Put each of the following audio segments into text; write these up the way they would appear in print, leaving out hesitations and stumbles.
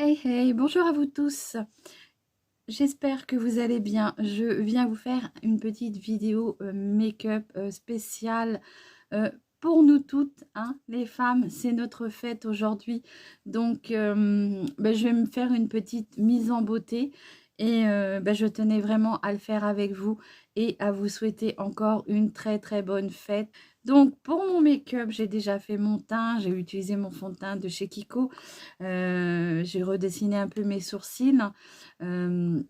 Hey hey, bonjour à vous tous. J'espère que vous allez bien. Je viens vous faire une petite vidéo make-up spéciale euh, pour nous toutes, hein, les femmes. C'est notre fête aujourd'hui. Donc, je vais me faire une petite mise en beauté. Et je tenais vraiment à le faire avec vous et à vous souhaiter encore une très très bonne fête. Donc, pour mon make-up, j'ai déjà fait mon teint. J'ai utilisé mon fond de teint de chez Kiko. J'ai redessiné un peu mes sourcils. Euh,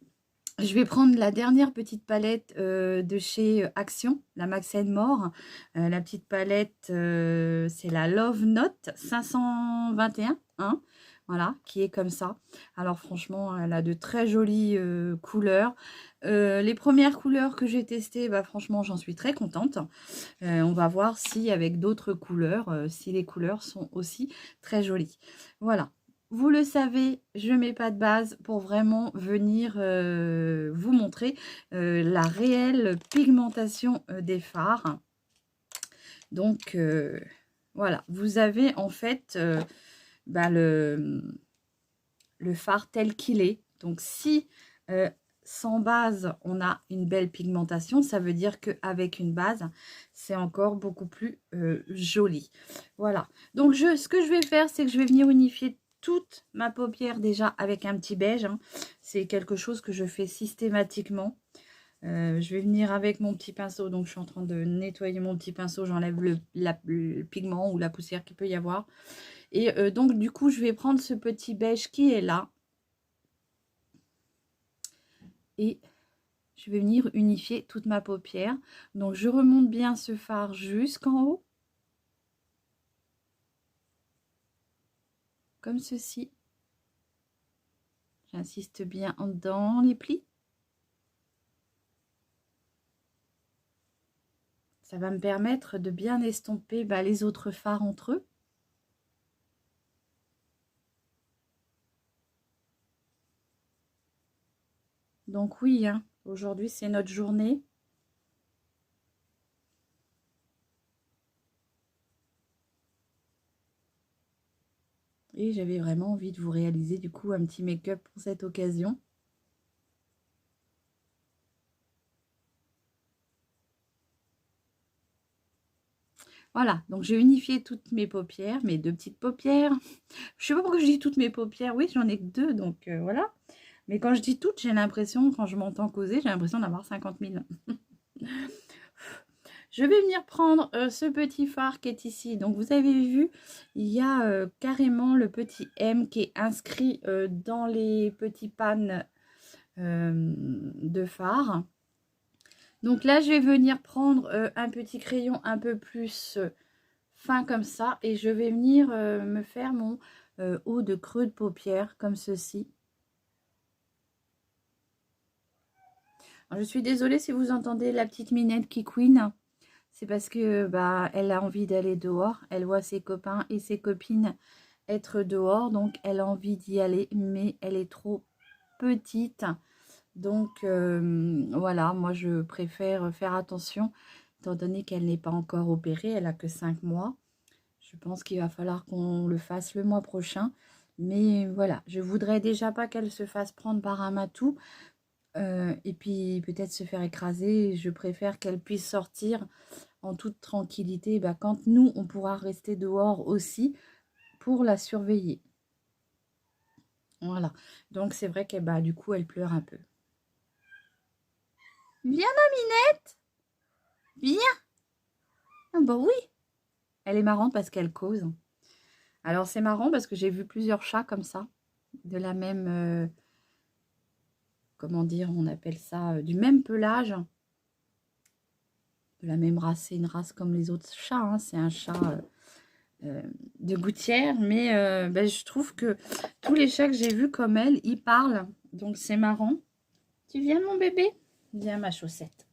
je vais prendre la dernière petite palette de chez Action, la Max More. La petite palette, c'est la Love Note 521, hein, voilà, qui est comme ça. Alors franchement, elle a de très jolies couleurs. Les premières couleurs que j'ai testées, bah, franchement, j'en suis très contente. On va voir si avec d'autres couleurs, si les couleurs sont aussi très jolies. Voilà. Vous le savez, je ne mets pas de base pour vraiment venir vous montrer la réelle pigmentation des fards. Donc, voilà. Vous avez en fait le fard tel qu'il est. Donc, si sans base, on a une belle pigmentation, ça veut dire qu'avec une base, c'est encore beaucoup plus joli. Voilà. Donc, ce que je vais faire, c'est que je vais venir unifier toute ma paupière déjà avec un petit beige. Hein. C'est quelque chose que je fais systématiquement. Je vais venir avec mon petit pinceau. Donc, je suis en train de nettoyer mon petit pinceau. J'enlève le pigment ou la poussière qu'il peut y avoir. Et donc, du coup, je vais prendre ce petit beige qui est là. Et je vais venir unifier toute ma paupière. Donc, je remonte bien ce fard jusqu'en haut. Comme ceci. J'insiste bien dans les plis. Ça va me permettre de bien estomper les autres fards entre eux. Donc oui, hein, aujourd'hui c'est notre journée. Et j'avais vraiment envie de vous réaliser du coup un petit make-up pour cette occasion. Voilà, donc j'ai unifié toutes mes paupières, mes deux petites paupières. Je sais pas pourquoi je dis toutes mes paupières. Oui, j'en ai que deux, donc voilà. Mais quand je dis toutes, j'ai l'impression, quand je m'entends causer, j'ai l'impression d'avoir 50 000. Je vais venir prendre ce petit fard qui est ici. Donc, vous avez vu, il y a carrément le petit M qui est inscrit dans les petits pannes de fard. Donc là, je vais venir prendre un petit crayon un peu plus fin comme ça. Et je vais venir me faire mon haut de creux de paupière comme ceci. Alors, je suis désolée si vous entendez la petite minette qui couine. C'est parce que elle a envie d'aller dehors. Elle voit ses copains et ses copines être dehors. Donc, elle a envie d'y aller. Mais elle est trop petite. Donc, voilà. Moi, je préfère faire attention. Étant donné qu'elle n'est pas encore opérée. Elle a que 5 mois. Je pense qu'il va falloir qu'on le fasse le mois prochain. Mais voilà. Je voudrais déjà pas qu'elle se fasse prendre par un matou. Et puis, peut-être se faire écraser. Je préfère qu'elle puisse sortir en toute tranquillité, quand nous, on pourra rester dehors aussi pour la surveiller. Voilà. Donc, c'est vrai que du coup, elle pleure un peu. Viens, maminette. Viens. Ah bah oui. Elle est marrante parce qu'elle cause. Alors, c'est marrant parce que j'ai vu plusieurs chats comme ça, de la même... comment dire, on appelle ça, du même pelage. De la même race, c'est une race comme les autres chats. Hein. C'est un chat... de gouttière, mais je trouve que tous les chats que j'ai vus comme elle, ils parlent, donc c'est marrant. Tu viens mon bébé? Viens ma chaussette.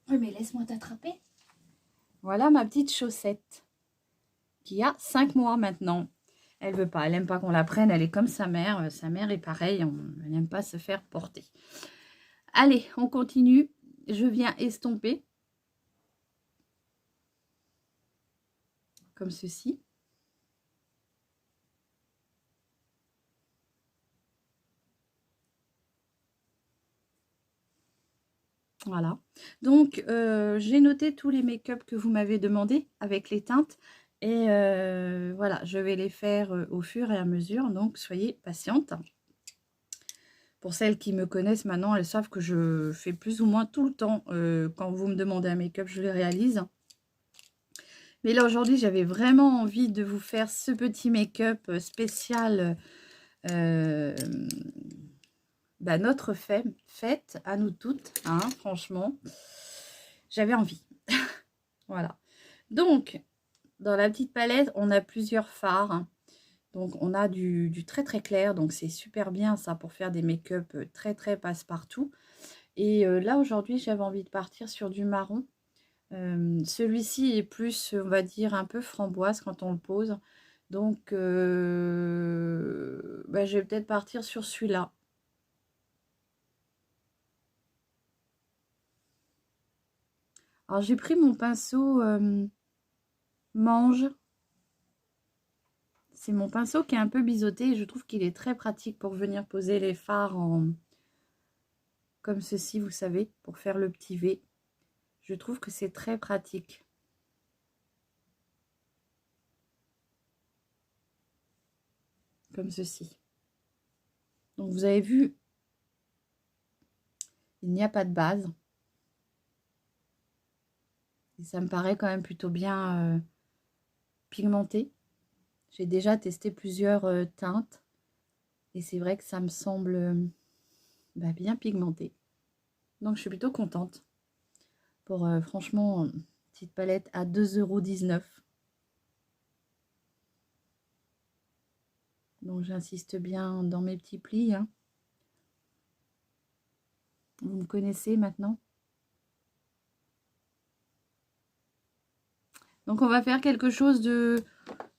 Oui, mais laisse-moi t'attraper. Voilà ma petite chaussette, qui a 5 mois maintenant. Elle veut pas, elle aime pas qu'on la prenne, elle est comme sa mère est pareille, elle n'aime pas se faire porter. Allez, on continue, je viens estomper, comme ceci. Voilà. Donc, j'ai noté tous les make-up que vous m'avez demandé avec les teintes. Et voilà, je vais les faire au fur et à mesure. Donc, soyez patiente. Pour celles qui me connaissent maintenant, elles savent que je fais plus ou moins tout le temps. Quand vous me demandez un make-up, je le réalise. Mais là, aujourd'hui, j'avais vraiment envie de vous faire ce petit make-up spécial. Notre fête à nous toutes, hein, franchement. J'avais envie. Voilà. Donc, dans la petite palette, on a plusieurs fards. Donc, on a du très très clair. Donc, c'est super bien ça pour faire des make-up très très passe-partout. Et là, aujourd'hui, j'avais envie de partir sur du marron. Celui-ci est plus, on va dire, un peu framboise quand on le pose. Donc, je vais peut-être partir sur celui-là. Alors, j'ai pris mon pinceau Mange. C'est mon pinceau qui est un peu biseauté et je trouve qu'il est très pratique pour venir poser les fards comme ceci, vous savez, pour faire le petit V. Je trouve que c'est très pratique. Comme ceci. Donc, vous avez vu, il n'y a pas de base. Et ça me paraît quand même plutôt bien pigmenté. J'ai déjà testé plusieurs teintes. Et c'est vrai que ça me semble bien pigmenté. Donc, je suis plutôt contente. Pour franchement, petite palette à 2,19 €. Donc, j'insiste bien dans mes petits plis. Hein. Vous me connaissez maintenant. Donc, on va faire quelque chose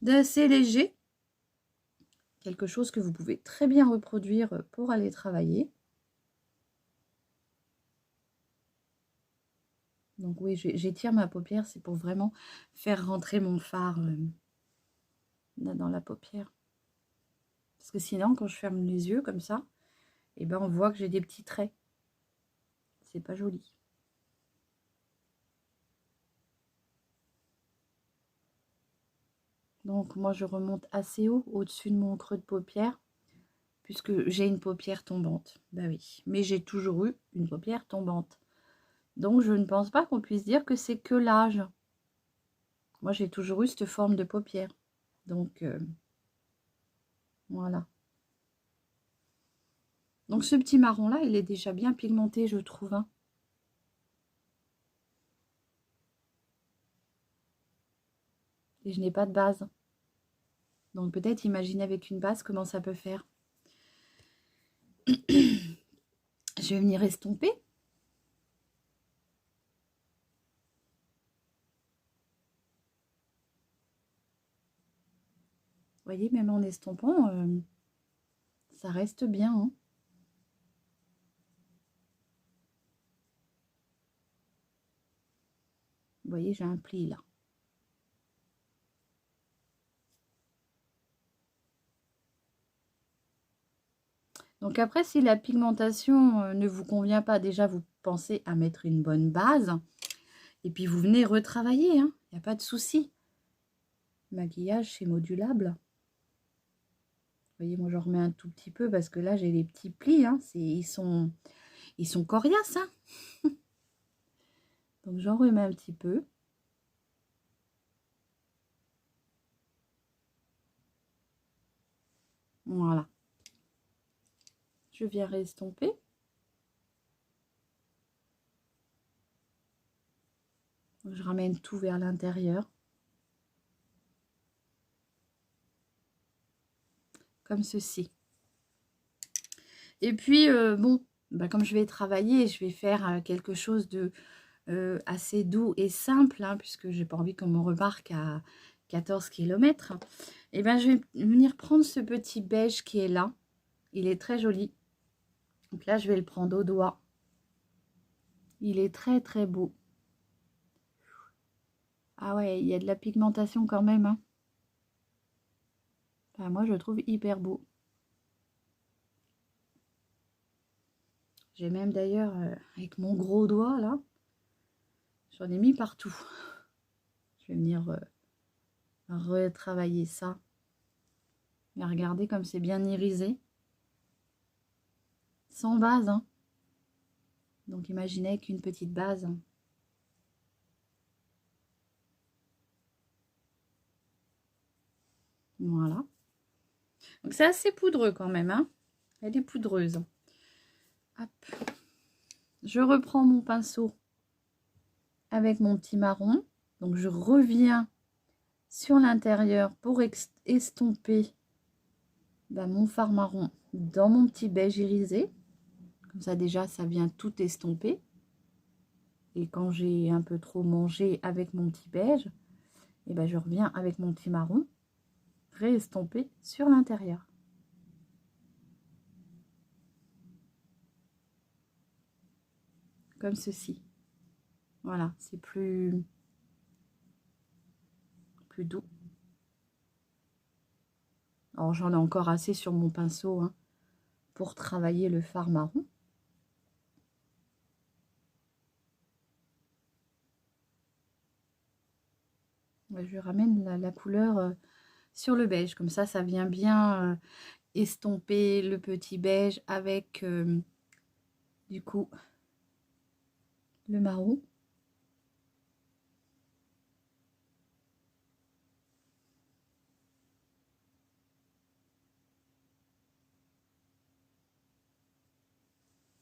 d'assez léger. Quelque chose que vous pouvez très bien reproduire pour aller travailler. Donc oui, j'étire ma paupière, c'est pour vraiment faire rentrer mon fard dans la paupière. Parce que sinon, quand je ferme les yeux comme ça, eh ben, on voit que j'ai des petits traits. C'est pas joli. Donc moi, je remonte assez haut, au-dessus de mon creux de paupière, puisque j'ai une paupière tombante. Bah oui, mais j'ai toujours eu une paupière tombante. Donc je ne pense pas qu'on puisse dire que c'est que l'âge. Moi, j'ai toujours eu cette forme de paupière. Donc, voilà. Donc, ce petit marron-là, il est déjà bien pigmenté, je trouve. Hein. Et je n'ai pas de base. Donc, peut-être imaginer avec une base comment ça peut faire. Je vais venir estomper. Vous voyez, même en estompant, ça reste bien. Hein. Vous voyez, j'ai un pli là. Donc après, si la pigmentation ne vous convient pas, déjà, vous pensez à mettre une bonne base. Et puis, vous venez retravailler. Il n'y a pas de souci. Maquillage, c'est modulable. Vous voyez, moi, j'en remets un tout petit peu parce que là, j'ai les petits plis. Hein, ils sont coriaces. Hein. Donc, j'en remets un petit peu. Voilà. Je viens restomper. Je ramène tout vers l'intérieur. Comme ceci. Et puis, bon, comme je vais travailler, je vais faire quelque chose de assez doux et simple, hein, puisque j'ai pas envie qu'on me remarque à 14 km. Et bien, je vais venir prendre ce petit beige qui est là. Il est très joli. Donc là, je vais le prendre au doigt. Il est très, très beau. Ah ouais, il y a de la pigmentation quand même. Hein. Enfin, moi, je trouve hyper beau. J'ai même d'ailleurs, avec mon gros doigt, là, j'en ai mis partout. Je vais venir retravailler ça. Et regardez comme c'est bien irisé. Sans base, hein. Donc imaginez qu'une petite base. Voilà. Donc c'est assez poudreux quand même, hein. Elle est poudreuse. Hop. Je reprends mon pinceau avec mon petit marron. Donc je reviens sur l'intérieur pour estomper mon fard marron dans mon petit beige irisé. Comme ça déjà ça vient tout estomper. Et quand j'ai un peu trop mangé avec mon petit beige, et je reviens avec mon petit marron réestomper sur l'intérieur. Comme ceci. Voilà, c'est plus doux. Alors j'en ai encore assez sur mon pinceau, hein, pour travailler le fard marron. Je ramène la couleur sur le beige, comme ça vient bien estomper le petit beige avec du coup le marron.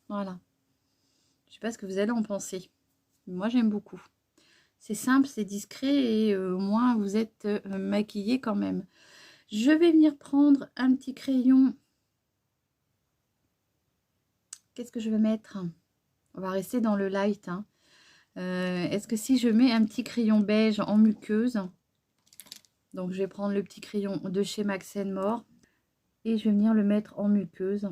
Voilà. Je sais pas ce que vous allez en penser. Moi j'aime beaucoup. C'est simple, c'est discret et au moins vous êtes maquillé quand même. Je vais venir prendre un petit crayon. Qu'est-ce que je vais mettre? On va rester dans le light, hein. Est-ce que si je mets un petit crayon beige en muqueuse, donc je vais prendre le petit crayon de chez Max & More et je vais venir le mettre en muqueuse.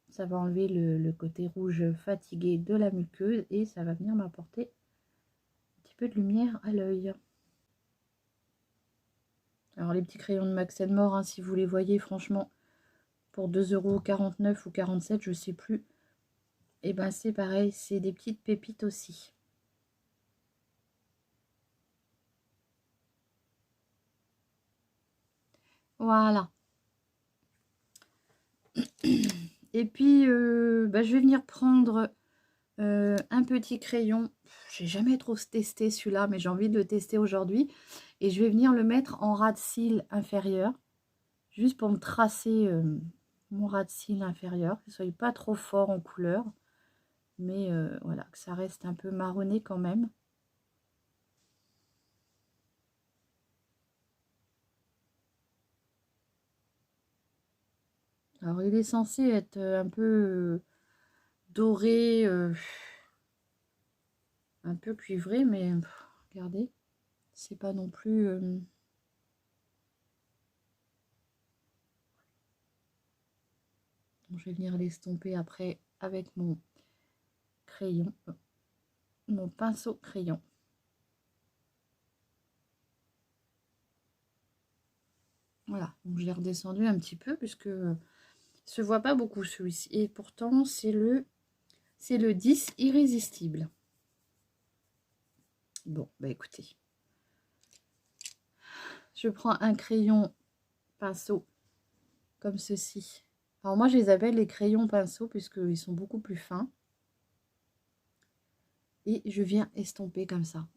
Ça va enlever le côté rouge fatigué de la muqueuse et ça va venir m'apporter un petit peu de lumière à l'œil. Alors les petits crayons de Max & More, hein, si vous les voyez, franchement, pour 2,49 € ou 47 €, je sais plus. Et c'est pareil, c'est des petites pépites aussi. Voilà. Et puis, je vais venir prendre un petit crayon. J'ai jamais trop testé celui-là, mais j'ai envie de le tester aujourd'hui. Et je vais venir le mettre en ras de cils inférieur, juste pour me tracer mon ras de cils inférieur, que ce soit pas trop fort en couleur, mais voilà, que ça reste un peu marronné quand même. Alors il est censé être un peu doré, un peu cuivré, mais regardez, c'est pas non plus... je vais venir l'estomper après avec mon crayon, mon pinceau crayon. Voilà, donc je l'ai redescendu un petit peu puisque se voit pas beaucoup celui-ci. Et pourtant, c'est le 10 irrésistible. Bon, écoutez. Je prends un crayon pinceau comme ceci. Alors moi, je les appelle les crayons pinceaux puisqu'ils sont beaucoup plus fins. Et je viens estomper comme ça.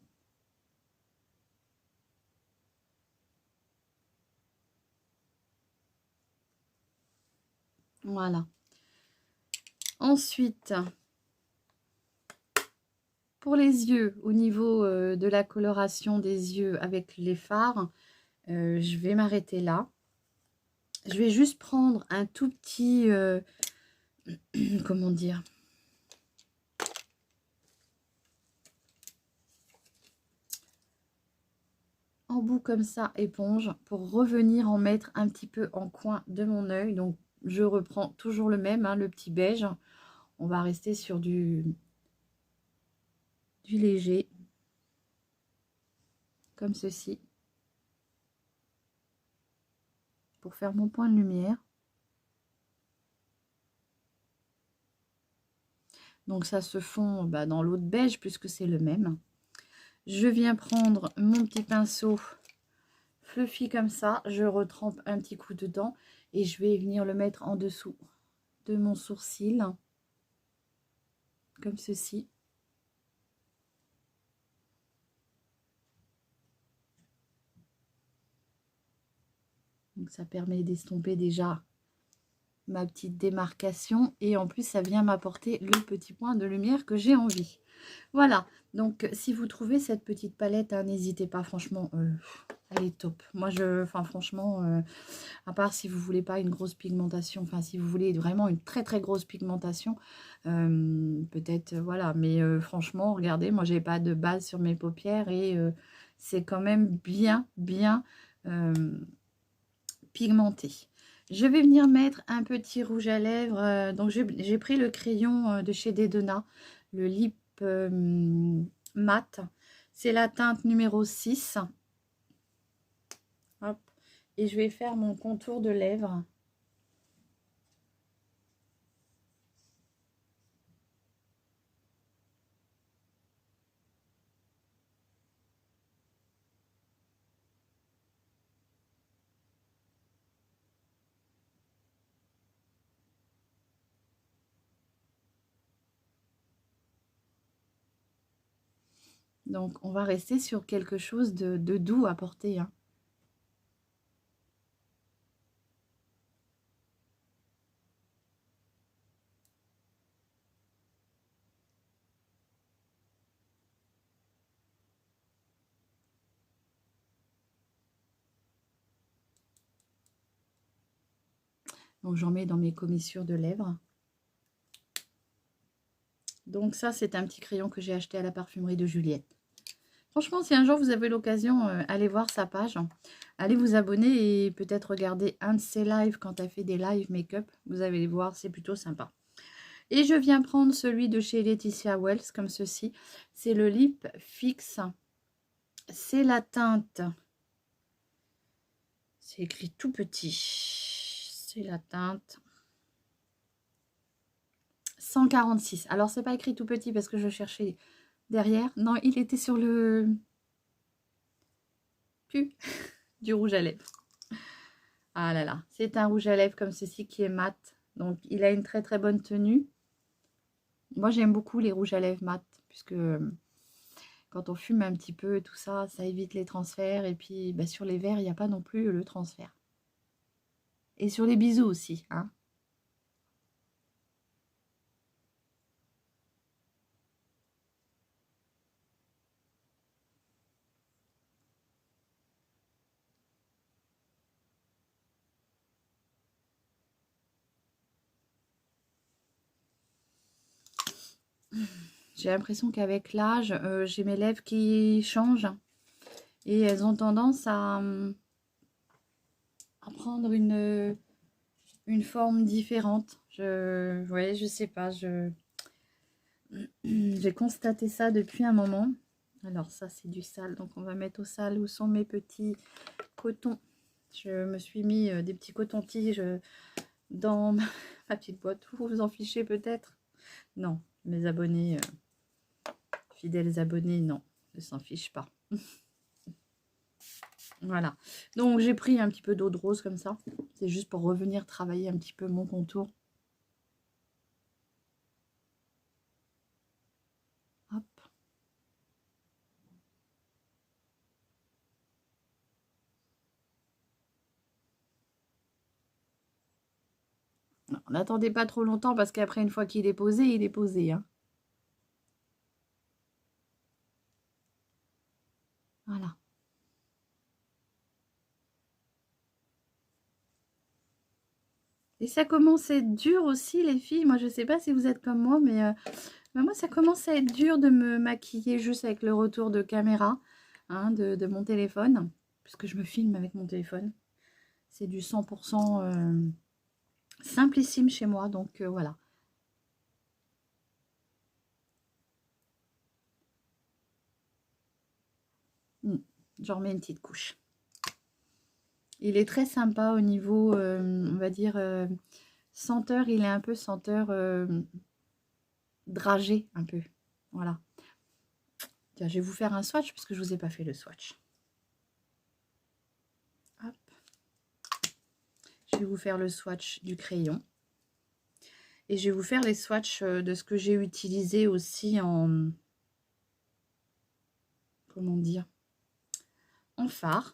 Voilà. Ensuite, pour les yeux, au niveau de la coloration des yeux avec les fards, je vais m'arrêter là. Je vais juste prendre un tout petit... comment dire? Embout comme ça, éponge, pour revenir en mettre un petit peu en coin de mon œil. Donc, je reprends toujours le même, hein, le petit beige. On va rester sur du léger, comme ceci, pour faire mon point de lumière. Donc ça se fond dans l'eau de beige puisque c'est le même. Je viens prendre mon petit pinceau fluffy comme ça. Je retrempe un petit coup dedans et je vais venir le mettre en dessous de mon sourcil. Comme ceci. Donc ça permet d'estomper déjà ma petite démarcation et en plus ça vient m'apporter le petit point de lumière que j'ai envie. Voilà, donc si vous trouvez cette petite palette, hein, n'hésitez pas, franchement, elle est top. Moi, franchement, à part si vous voulez pas une grosse pigmentation, enfin si vous voulez vraiment une très très grosse pigmentation, peut-être, voilà, mais franchement, regardez, moi j'ai pas de base sur mes paupières et c'est quand même bien pigmenté. Je vais venir mettre un petit rouge à lèvres. Donc, j'ai pris le crayon de chez Dedona, le Lip Matte. C'est la teinte numéro 6. Hop. Et je vais faire mon contour de lèvres. Donc, on va rester sur quelque chose de doux à porter, hein. Donc, j'en mets dans mes commissures de lèvres. Donc, ça, c'est un petit crayon que j'ai acheté à la parfumerie de Juliette. Franchement, si un jour vous avez l'occasion, allez voir sa page. Allez vous abonner et peut-être regarder un de ses lives quand elle fait des lives make-up. Vous allez voir, c'est plutôt sympa. Et je viens prendre celui de chez Laetitia Wells, comme ceci. C'est le Lip Fix. C'est la teinte. C'est écrit tout petit. C'est la teinte 146. Alors, c'est pas écrit tout petit parce que je cherchais derrière. Non, il était sur le pu du rouge à lèvres. Ah là là, c'est un rouge à lèvres comme ceci qui est mat. Donc, il a une très très bonne tenue. Moi, j'aime beaucoup les rouges à lèvres mat, puisque quand on fume un petit peu, tout ça, ça évite les transferts. Et puis, sur les verres, il n'y a pas non plus le transfert. Et sur les bijoux aussi, hein. J'ai l'impression qu'avec l'âge, j'ai mes lèvres qui changent. Et elles ont tendance à prendre une forme différente. Ouais, je sais pas, j'ai constaté ça depuis un moment. Alors ça, c'est du sale. Donc, on va mettre au sale. Où sont mes petits cotons? Je me suis mis des petits cotons-tiges dans ma petite boîte. Vous vous en fichez peut-être? Non, mes abonnés, fidèles abonnés, non, ne s'en fichent pas. Voilà. Donc, j'ai pris un petit peu d'eau de rose comme ça. C'est juste pour revenir travailler un petit peu mon contour. Hop. N'attendez pas trop longtemps parce qu'après, une fois qu'il est posé, il est posé, hein. Voilà. Et ça commence à être dur aussi, les filles. Moi, je ne sais pas si vous êtes comme moi, mais moi, ça commence à être dur de me maquiller juste avec le retour de caméra, hein, de mon téléphone, puisque je me filme avec mon téléphone. C'est du 100% simplissime chez moi, donc voilà. J'en remets une petite couche. Il est très sympa au niveau, on va dire, senteur. Il est un peu senteur drager un peu. Voilà. Tiens, je vais vous faire un swatch parce que je ne vous ai pas fait le swatch. Hop. Je vais vous faire le swatch du crayon. Et je vais vous faire les swatchs de ce que j'ai utilisé aussi en... Comment dire? En fard.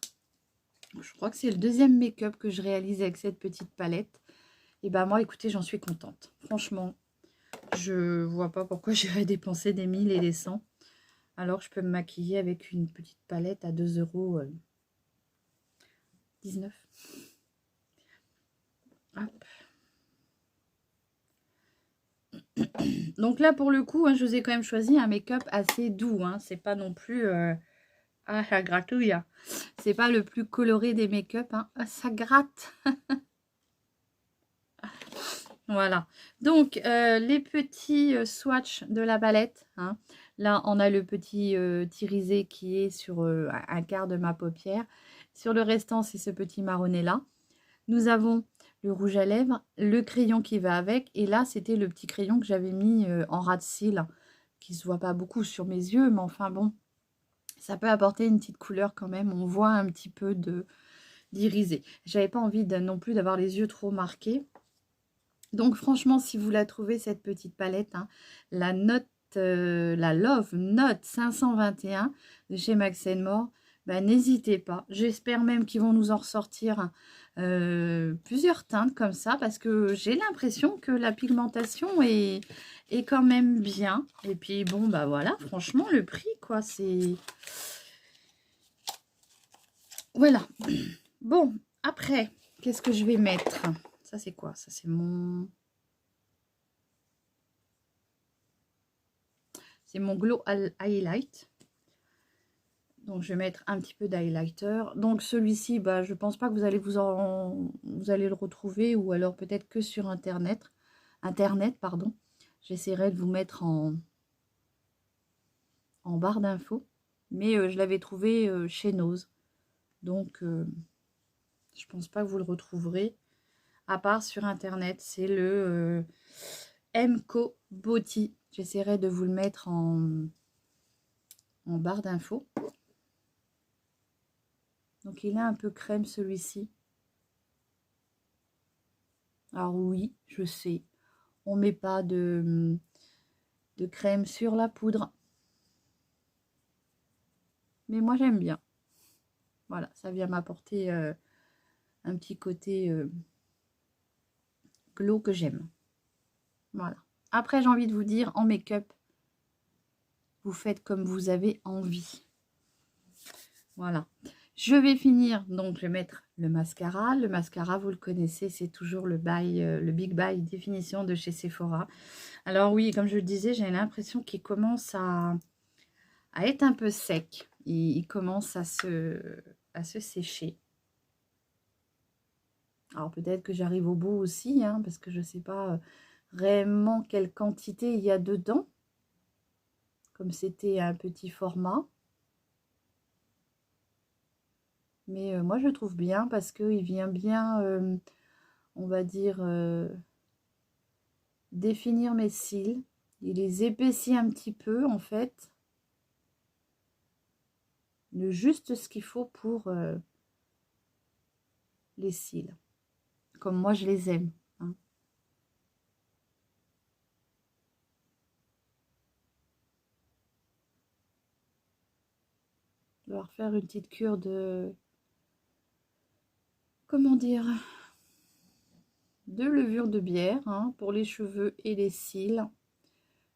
Je crois que c'est le deuxième make-up que je réalise avec cette petite palette. Et ben moi, écoutez, j'en suis contente. Franchement, je vois pas pourquoi j'irais dépenser des 1000 et des 100. Alors je peux me maquiller avec une petite palette à 2,19 €. Hop. Donc là, pour le coup, hein, je vous ai quand même choisi un make-up assez doux. Hein. C'est pas non plus... Ah, ça gratouille. C'est pas le plus coloré des make-up. Hein. Ah, ça gratte. Voilà. Donc, les petits swatchs de la palette. Hein. Là, on a le petit tyrysé qui est sur un quart de ma paupière. Sur le restant, c'est ce petit marronné-là. Nous avons le rouge à lèvres, le crayon qui va avec. Et là, c'était le petit crayon que j'avais mis en ras de cils, qui ne se voit pas beaucoup sur mes yeux. Mais enfin, bon, ça peut apporter une petite couleur quand même. On voit un petit peu d'irisé. J'avais pas envie non plus d'avoir les yeux trop marqués. Donc franchement, si vous la trouvez, cette petite palette, hein, la Love Note 521 de chez Max More, ben, n'hésitez pas. J'espère même qu'ils vont nous en ressortir plusieurs teintes comme ça, parce que j'ai l'impression que la pigmentation est quand même bien. Et puis bon, bah voilà, franchement, le prix, quoi, c'est... Voilà. Bon, après, qu'est-ce que je vais mettre? Ça, c'est quoi? Ça, c'est mon... C'est mon Glow Highlight. Donc, je vais mettre un petit peu d'highlighter. Donc, celui-ci, bah, je pense pas que vous allez vous allez le retrouver, ou alors peut-être que sur Internet. Pardon. J'essaierai de vous mettre en barre d'infos. Mais je l'avais trouvé chez Nose. Donc, je pense pas que vous le retrouverez. À part sur Internet, c'est le MCO Beauty. J'essaierai de vous le mettre en barre d'infos. Donc, il est un peu crème, celui-ci. Alors oui, je sais, on met pas de crème sur la poudre. Mais moi, j'aime bien. Voilà, ça vient m'apporter un petit côté glow que j'aime. Voilà. Après, j'ai envie de vous dire, en make-up, vous faites comme vous avez envie. Voilà. Je vais finir, donc je vais mettre le mascara. Le mascara, vous le connaissez, c'est toujours le Big Buy Définition de chez Sephora. Alors oui, comme je le disais, j'ai l'impression qu'il commence à être un peu sec. Il commence à se sécher. Alors peut-être que j'arrive au bout aussi, hein, parce que je ne sais pas réellement quelle quantité il y a dedans. Comme c'était un petit format. Mais moi, je le trouve bien parce qu'il vient bien, on va dire, définir mes cils. Il les épaissit un petit peu, en fait. Le juste ce qu'il faut pour les cils. Comme moi, je les aime. Hein. Je vais leur faire une petite cure de... Comment dire, de levure de bière hein, pour les cheveux et les cils.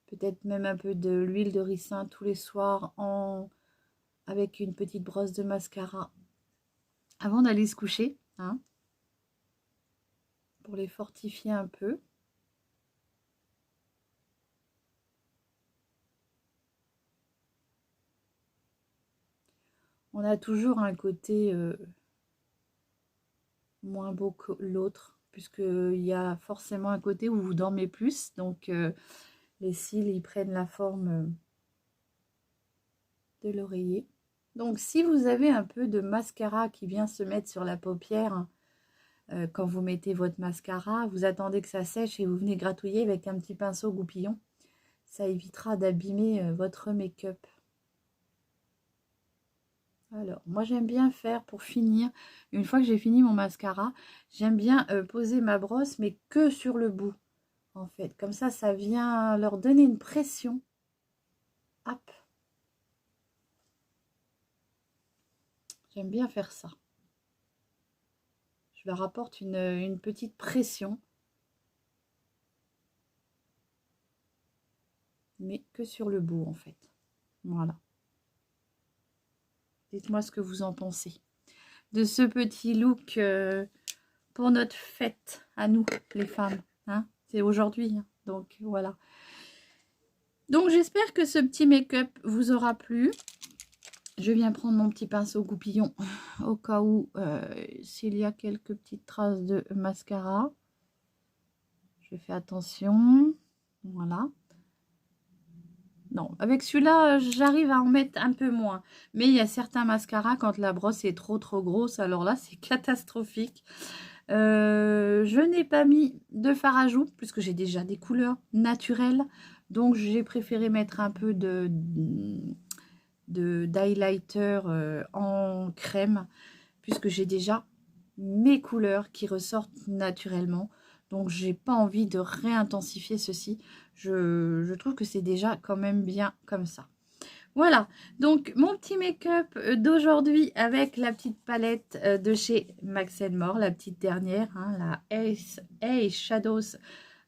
Peut-être même un peu de l'huile de ricin tous les soirs avec une petite brosse de mascara avant d'aller se coucher. Hein, pour les fortifier un peu. On a toujours un côté moins beau que l'autre, puisqu'il y a forcément un côté où vous dormez plus. Donc, les cils, ils prennent la forme de l'oreiller. Donc, si vous avez un peu de mascara qui vient se mettre sur la paupière, quand vous mettez votre mascara, vous attendez que ça sèche et vous venez gratouiller avec un petit pinceau goupillon. Ça évitera d'abîmer votre make-up. Alors, moi j'aime bien faire pour finir, une fois que j'ai fini mon mascara, j'aime bien poser ma brosse, mais que sur le bout, en fait. Comme ça vient leur donner une pression. Hop. J'aime bien faire ça. Je leur apporte une petite pression. Mais que sur le bout, en fait. Voilà. Dites-moi ce que vous en pensez. De ce petit look pour notre fête, à nous, les femmes. Hein, c'est aujourd'hui, hein, donc voilà. Donc j'espère que ce petit make-up vous aura plu. Je viens prendre mon petit pinceau goupillon au cas où s'il y a quelques petites traces de mascara. Je fais attention. Voilà. Non, avec celui-là, j'arrive à en mettre un peu moins. Mais il y a certains mascaras, quand la brosse est trop grosse, alors là, c'est catastrophique. Je n'ai pas mis de fard à joues, puisque j'ai déjà des couleurs naturelles. Donc, j'ai préféré mettre un peu d'highlighter en crème, puisque j'ai déjà mes couleurs qui ressortent naturellement. Donc, j'ai pas envie de réintensifier ceci. Je trouve que c'est déjà quand même bien comme ça. Voilà, donc mon petit make-up d'aujourd'hui avec la petite palette de chez Max More, la petite dernière, hein, la Ace Shadows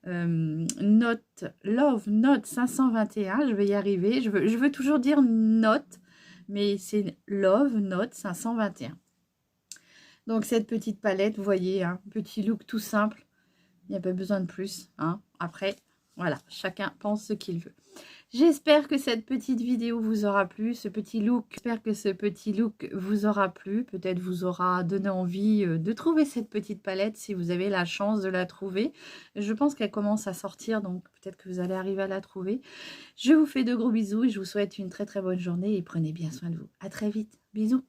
Note Love Note 521. Je vais y arriver. Je veux toujours dire Note, mais c'est Love Note 521. Donc cette petite palette, vous voyez, un petit look tout simple. Il n'y a pas besoin de plus. Hein. Après, voilà, chacun pense ce qu'il veut. J'espère que cette petite vidéo vous aura plu, ce petit look. J'espère que ce petit look vous aura plu. Peut-être vous aura donné envie de trouver cette petite palette si vous avez la chance de la trouver. Je pense qu'elle commence à sortir, donc peut-être que vous allez arriver à la trouver. Je vous fais de gros bisous et je vous souhaite une très bonne journée et prenez bien soin de vous. À très vite. Bisous.